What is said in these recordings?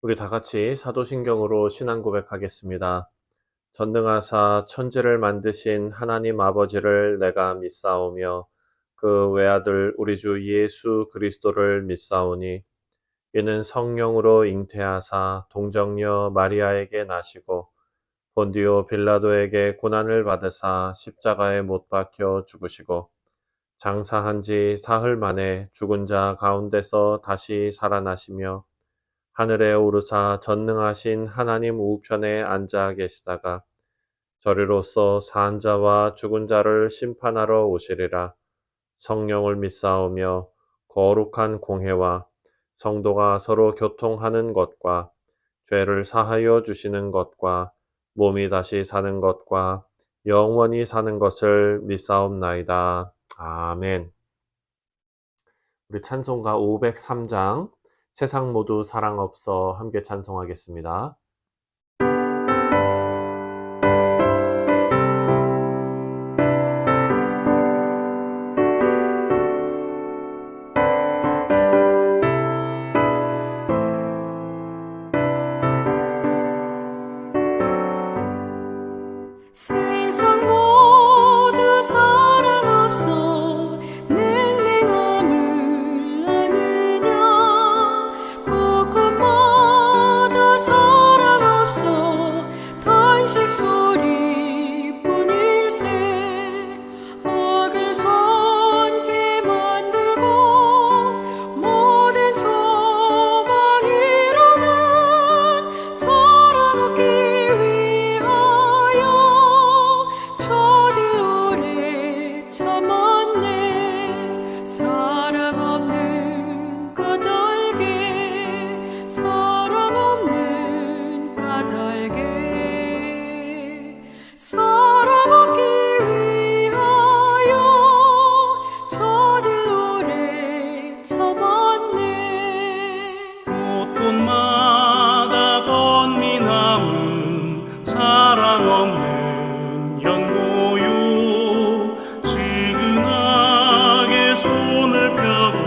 우리 다 같이 사도신경으로 신앙 고백하겠습니다. 전능하사 천지를 만드신 하나님 아버지를 내가 믿사오며 그 외아들 우리 주 예수 그리스도를 믿사오니 이는 성령으로 잉태하사 동정녀 마리아에게 나시고 본디오 빌라도에게 고난을 받으사 십자가에 못 박혀 죽으시고 장사한 지 사흘 만에 죽은 자 가운데서 다시 살아나시며 하늘에 오르사 전능하신 하나님 우편에 앉아 계시다가 저리로서 산 자와 죽은 자를 심판하러 오시리라. 성령을 믿사오며 거룩한 공회와 성도가 서로 교통하는 것과 죄를 사하여 주시는 것과 몸이 다시 사는 것과 영원히 사는 것을 믿사옵나이다. 아멘. 우리 찬송가 503장 세상 모두 사랑 없어 함께 찬송하겠습니다. 세상 모두 사랑 없어 냉랭함을 아느냐 곳곳마다 사랑 없어 탄식 소리뿐일세 악을 선케 만들고 모든 소망 이루는 사랑 얻기 위하여 저들 오래 참았네 사랑 없는 까닭에 사랑 없는 까닭에 사랑 얻기 위하여 저들 오래 참았네 곳곳마다 번민함은 사랑 없는 연고요 지근하게 손을 펴고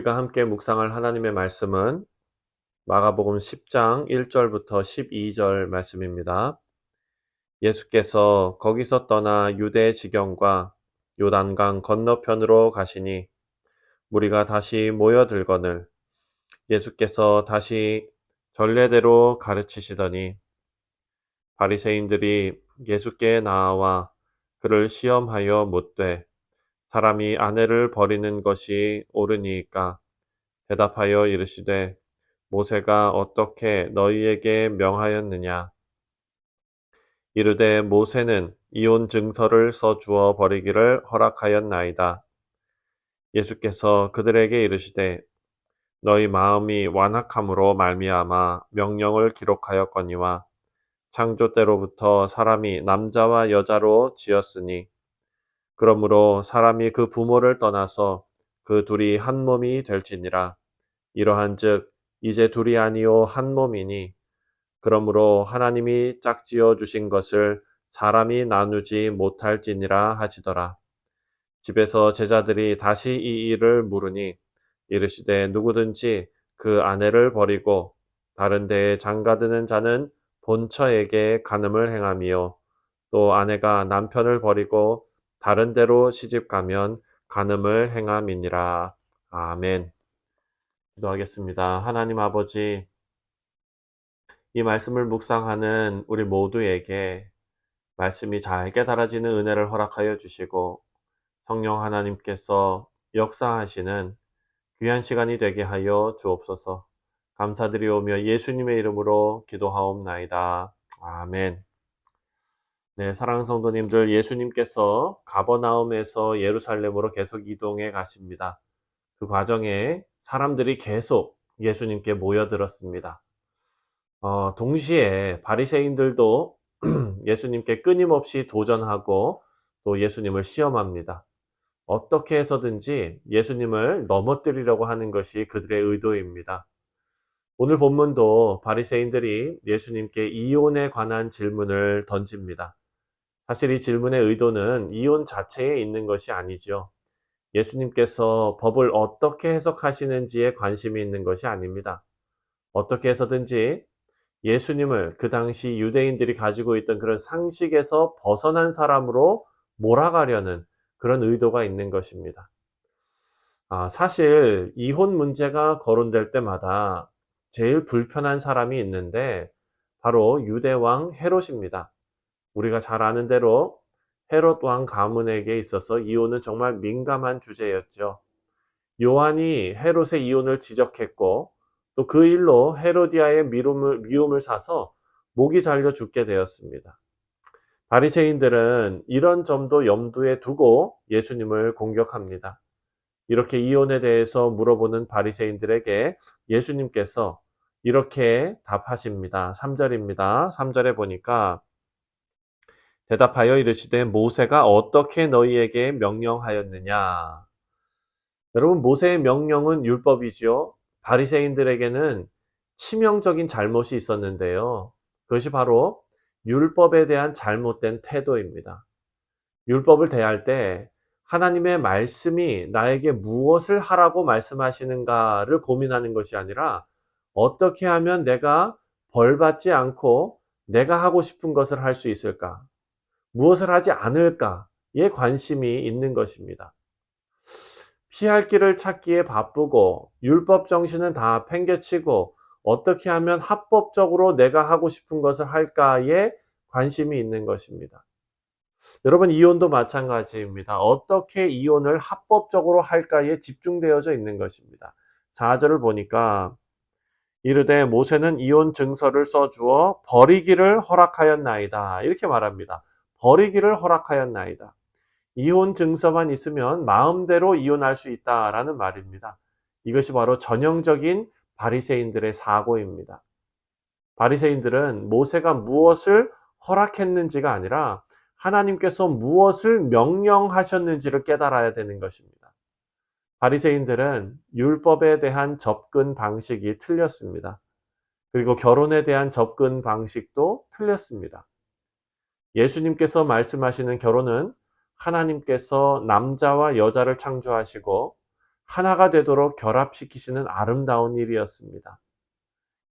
우리가 함께 묵상할 하나님의 말씀은 마가복음 10장 1절부터 12절 말씀입니다. 예수께서 거기서 떠나 유대 지경과 요단강 건너편으로 가시니 무리가 다시 모여들거늘 예수께서 다시 전례대로 가르치시더니 바리새인들이 예수께 나와 그를 시험하여 묻되 사람이 아내를 버리는 것이 옳으니까 대답하여 이르시되 모세가 어떻게 너희에게 명하였느냐 이르되 모세는 이혼 증서를 써주어 버리기를 허락하였나이다. 예수께서 그들에게 이르시되 너희 마음이 완악함으로 말미암아 명령을 기록하였거니와 창조 때로부터 사람이 남자와 여자로 지었으니 그러므로 사람이 그 부모를 떠나서 그 둘이 한 몸이 될지니라. 이러한즉 이제 둘이 아니요 한 몸이니 그러므로 하나님이 짝지어 주신 것을 사람이 나누지 못할지니라 하시더라. 집에서 제자들이 다시 이 일을 물으니 이르시되 누구든지 그 아내를 버리고 다른 데에 장가드는 자는 본처에게 간음을 행하며 또 아내가 남편을 버리고 다른 데로 시집가면 간음을 행함이니라. 아멘. 기도하겠습니다. 하나님 아버지, 이 말씀을 묵상하는 우리 모두에게 말씀이 잘 깨달아지는 은혜를 허락하여 주시고 성령 하나님께서 역사하시는 귀한 시간이 되게 하여 주옵소서. 감사드리오며 예수님의 이름으로 기도하옵나이다. 아멘. 네, 사랑하는 성도님들, 예수님께서 가버나움에서 예루살렘으로 계속 이동해 가십니다. 그 과정에 사람들이 계속 예수님께 모여들었습니다. 동시에 바리새인들도 예수님께 끊임없이 도전하고 또 예수님을 시험합니다. 어떻게 해서든지 예수님을 넘어뜨리려고 하는 것이 그들의 의도입니다. 오늘 본문도 바리새인들이 예수님께 이혼에 관한 질문을 던집니다. 사실 이 질문의 의도는 이혼 자체에 있는 것이 아니죠. 예수님께서 법을 어떻게 해석하시는지에 관심이 있는 것이 아닙니다. 어떻게 해서든지 예수님을 그 당시 유대인들이 가지고 있던 그런 상식에서 벗어난 사람으로 몰아가려는 그런 의도가 있는 것입니다. 사실 이혼 문제가 거론될 때마다 제일 불편한 사람이 있는데 바로 유대왕 헤롯입니다. 우리가 잘 아는 대로 헤롯 왕 가문에게 있어서 이혼은 정말 민감한 주제였죠. 요한이 헤롯의 이혼을 지적했고 또 그 일로 헤로디아의 미움을 사서 목이 잘려 죽게 되었습니다. 바리새인들은 이런 점도 염두에 두고 예수님을 공격합니다. 이렇게 이혼에 대해서 물어보는 바리새인들에게 예수님께서 이렇게 답하십니다. 3절입니다. 3절에 보니까 대답하여 이르시되 모세가 어떻게 너희에게 명령하였느냐. 여러분, 모세의 명령은 율법이지요. 바리새인들에게는 치명적인 잘못이 있었는데요. 그것이 바로 율법에 대한 잘못된 태도입니다. 율법을 대할 때 하나님의 말씀이 나에게 무엇을 하라고 말씀하시는가를 고민하는 것이 아니라 어떻게 하면 내가 벌받지 않고 내가 하고 싶은 것을 할 수 있을까? 무엇을 하지 않을까에 관심이 있는 것입니다. 피할 길을 찾기에 바쁘고 율법 정신은 다 팽개치고 어떻게 하면 합법적으로 내가 하고 싶은 것을 할까에 관심이 있는 것입니다. 여러분, 이혼도 마찬가지입니다. 어떻게 이혼을 합법적으로 할까에 집중되어져 있는 것입니다. 4절을 보니까 이르되 모세는 이혼 증서를 써주어 버리기를 허락하였나이다. 이렇게 말합니다. 버리기를 허락하였나이다. 이혼 증서만 있으면 마음대로 이혼할 수 있다라는 말입니다. 이것이 바로 전형적인 바리새인들의 사고입니다. 바리새인들은 모세가 무엇을 허락했는지가 아니라 하나님께서 무엇을 명령하셨는지를 깨달아야 되는 것입니다. 바리새인들은 율법에 대한 접근 방식이 틀렸습니다. 그리고 결혼에 대한 접근 방식도 틀렸습니다. 예수님께서 말씀하시는 결혼은 하나님께서 남자와 여자를 창조하시고 하나가 되도록 결합시키시는 아름다운 일이었습니다.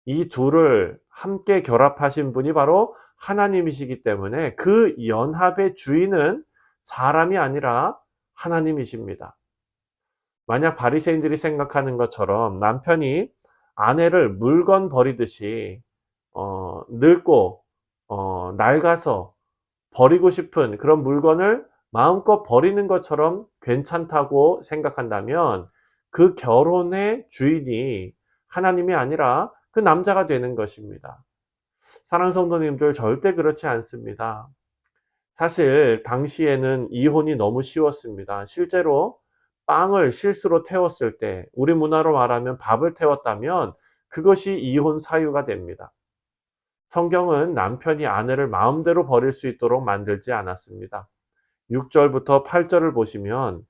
이 둘을 함께 결합하신 분이 바로 하나님이시기 때문에 그 연합의 주인은 사람이 아니라 하나님이십니다. 만약 바리새인들이 생각하는 것처럼 남편이 아내를 물건 버리듯이 늙고 낡아서 버리고 싶은 그런 물건을 마음껏 버리는 것처럼 괜찮다고 생각한다면 그 결혼의 주인이 하나님이 아니라 그 남자가 되는 것입니다. 사랑하는 성도님들, 절대 그렇지 않습니다. 사실 당시에는 이혼이 너무 쉬웠습니다. 실제로 빵을 실수로 태웠을 때, 우리 문화로 말하면 밥을 태웠다면 그것이 이혼 사유가 됩니다. 성경은 남편이 아내를 마음대로 버릴 수 있도록 만들지 않았습니다. 6절부터 8절을 보시면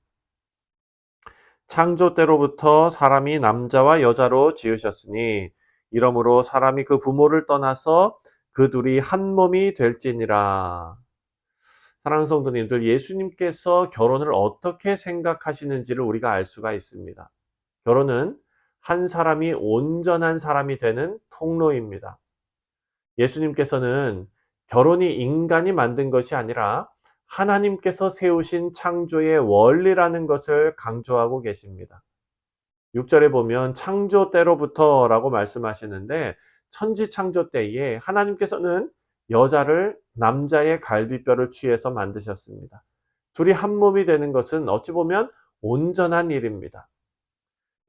창조 때로부터 사람이 남자와 여자로 지으셨으니 이러므로 사람이 그 부모를 떠나서 그 둘이 한 몸이 될지니라. 사랑하는 성도님들, 예수님께서 결혼을 어떻게 생각하시는지를 우리가 알 수가 있습니다. 결혼은 한 사람이 온전한 사람이 되는 통로입니다. 예수님께서는 결혼이 인간이 만든 것이 아니라 하나님께서 세우신 창조의 원리라는 것을 강조하고 계십니다. 6절에 보면 창조 때로부터 라고 말씀하시는데, 천지 창조 때에 하나님께서는 여자를 남자의 갈비뼈를 취해서 만드셨습니다. 둘이 한 몸이 되는 것은 어찌 보면 온전한 일입니다.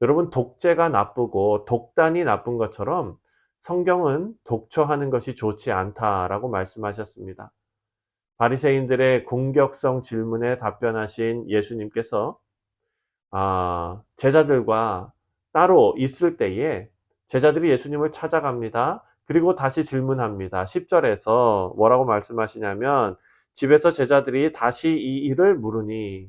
여러분, 독재가 나쁘고 독단이 나쁜 것처럼 성경은 독처하는 것이 좋지 않다라고 말씀하셨습니다. 바리새인들의 공격성 질문에 답변하신 예수님께서 제자들과 따로 있을 때에 제자들이 예수님을 찾아갑니다. 그리고 다시 질문합니다. 10절에서 뭐라고 말씀하시냐면, 집에서 제자들이 다시 이 일을 물으니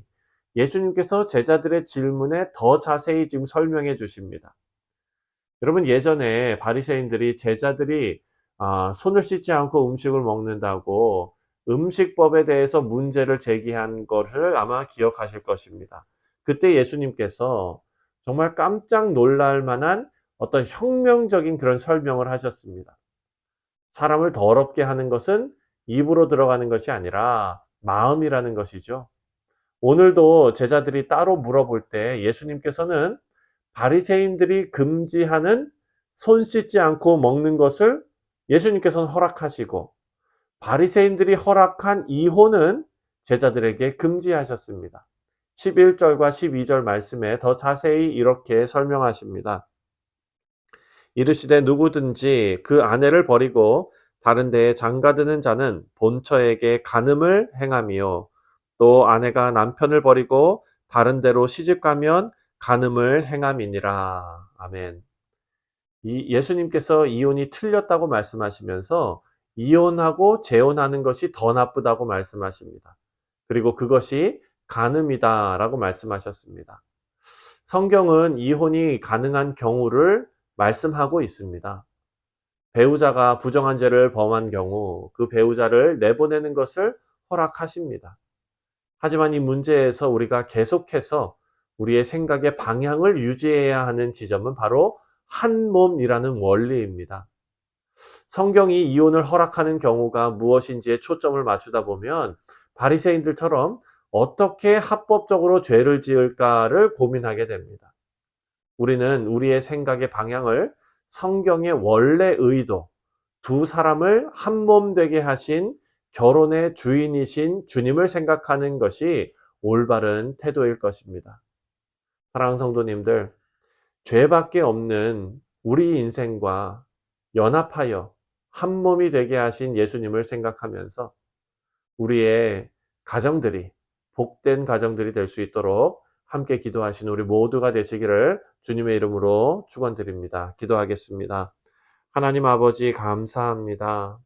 예수님께서 제자들의 질문에 더 자세히 지금 설명해 주십니다. 여러분, 예전에 바리새인들이 제자들이 손을 씻지 않고 음식을 먹는다고 음식법에 대해서 문제를 제기한 것을 아마 기억하실 것입니다. 그때 예수님께서 정말 깜짝 놀랄 만한 어떤 혁명적인 그런 설명을 하셨습니다. 사람을 더럽게 하는 것은 입으로 들어가는 것이 아니라 마음이라는 것이죠. 오늘도 제자들이 따로 물어볼 때 예수님께서는 바리새인들이 금지하는 손 씻지 않고 먹는 것을 예수님께서는 허락하시고, 바리새인들이 허락한 이혼은 제자들에게 금지하셨습니다. 11절과 12절 말씀에 더 자세히 이렇게 설명하십니다. 이르시되 누구든지 그 아내를 버리고 다른 데에 장가드는 자는 본처에게 간음을 행하며, 또 아내가 남편을 버리고 다른 데로 시집가면 간음을 행함이니라. 아멘. 예수님께서 이혼이 틀렸다고 말씀하시면서 이혼하고 재혼하는 것이 더 나쁘다고 말씀하십니다. 그리고 그것이 간음이다라고 말씀하셨습니다. 성경은 이혼이 가능한 경우를 말씀하고 있습니다. 배우자가 부정한 죄를 범한 경우 그 배우자를 내보내는 것을 허락하십니다. 하지만 이 문제에서 우리가 계속해서 우리의 생각의 방향을 유지해야 하는 지점은 바로 한 몸이라는 원리입니다. 성경이 이혼을 허락하는 경우가 무엇인지에 초점을 맞추다 보면 바리새인들처럼 어떻게 합법적으로 죄를 지을까를 고민하게 됩니다. 우리는 우리의 생각의 방향을 성경의 원래 의도, 두 사람을 한 몸 되게 하신 결혼의 주인이신 주님을 생각하는 것이 올바른 태도일 것입니다. 사랑하는 성도님들, 죄밖에 없는 우리 인생과 연합하여 한 몸이 되게 하신 예수님을 생각하면서 우리의 가정들이 복된 가정들이 될 수 있도록 함께 기도하신 우리 모두가 되시기를 주님의 이름으로 축원드립니다. 기도하겠습니다. 하나님 아버지, 감사합니다.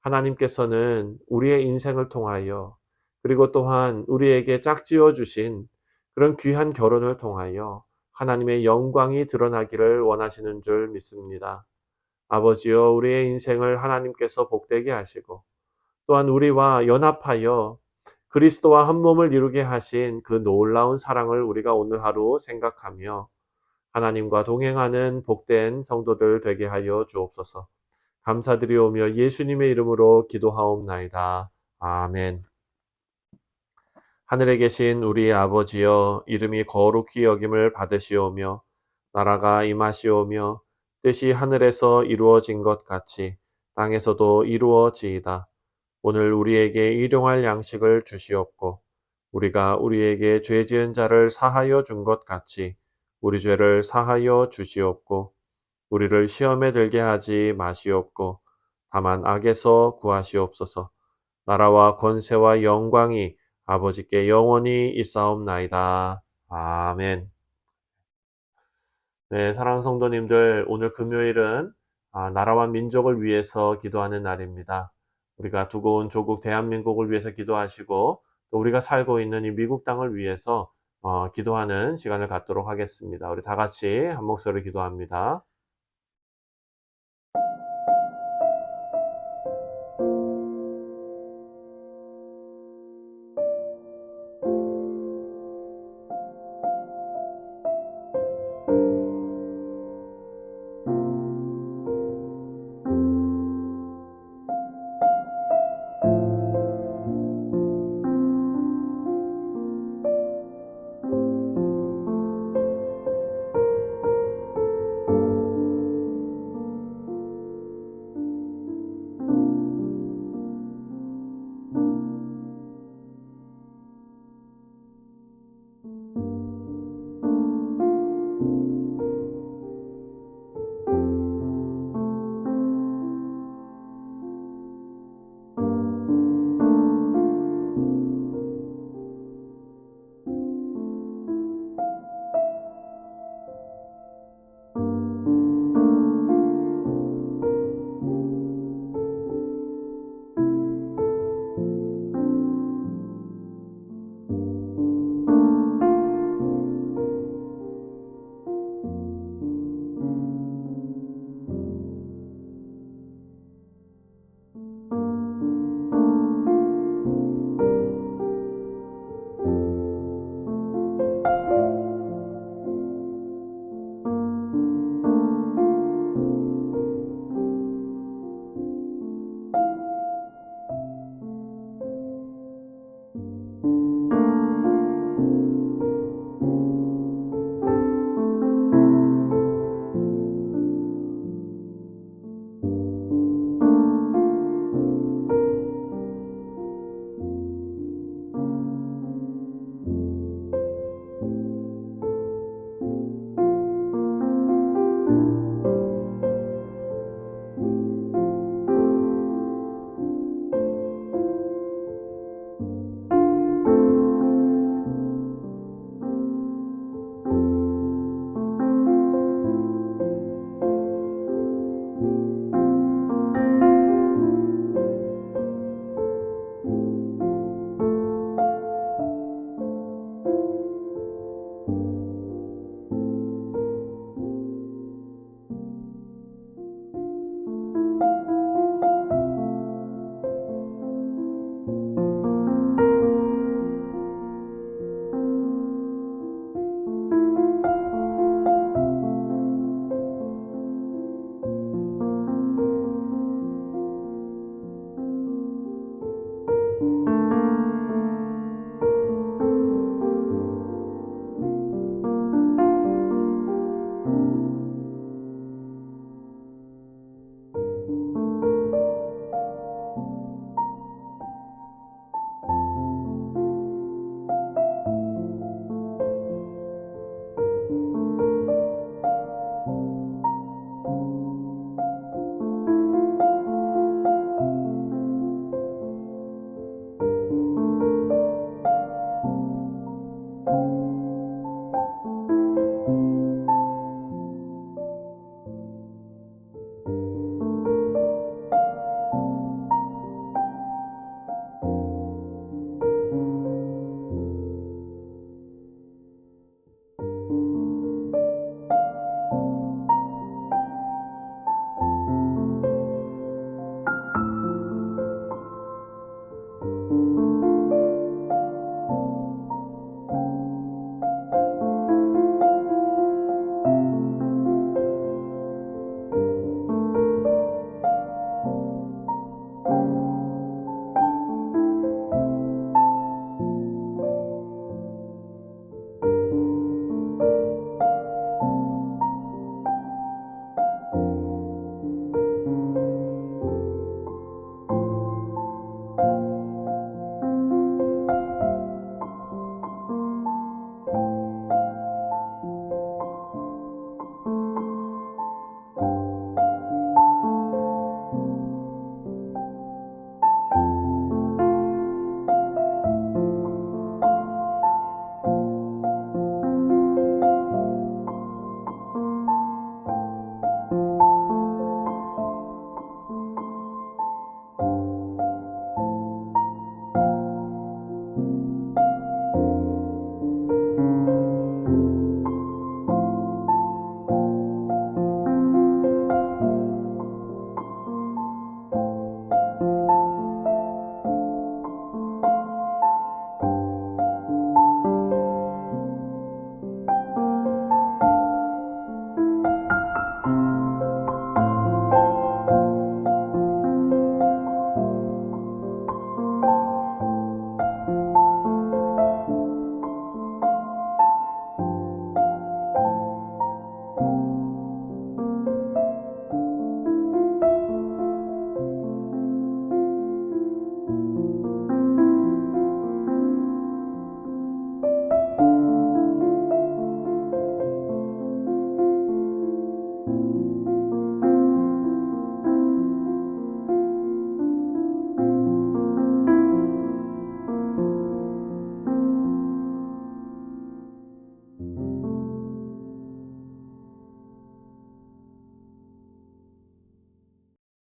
하나님께서는 우리의 인생을 통하여, 그리고 또한 우리에게 짝지어 주신 그런 귀한 결혼을 통하여 하나님의 영광이 드러나기를 원하시는 줄 믿습니다. 아버지여, 우리의 인생을 하나님께서 복되게 하시고 또한 우리와 연합하여 그리스도와 한 몸을 이루게 하신 그 놀라운 사랑을 우리가 오늘 하루 생각하며 하나님과 동행하는 복된 성도들 되게 하여 주옵소서. 감사드리오며 예수님의 이름으로 기도하옵나이다. 아멘. 하늘에 계신 우리 아버지여, 이름이 거룩히 여김을 받으시오며 나라가 임하시오며 뜻이 하늘에서 이루어진 것 같이 땅에서도 이루어지이다. 오늘 우리에게 일용할 양식을 주시옵고 우리가 우리에게 죄 지은 자를 사하여 준 것 같이 우리 죄를 사하여 주시옵고 우리를 시험에 들게 하지 마시옵고 다만 악에서 구하시옵소서. 나라와 권세와 영광이 아버지께 영원히 있사옵나이다. 아멘. 네, 사랑하는 성도님들, 오늘 금요일은 나라와 민족을 위해서 기도하는 날입니다. 우리가 두고 온 조국 대한민국을 위해서 기도하시고 또 우리가 살고 있는 이 미국 땅을 위해서 기도하는 시간을 갖도록 하겠습니다. 우리 다 같이 한 목소리 기도합니다.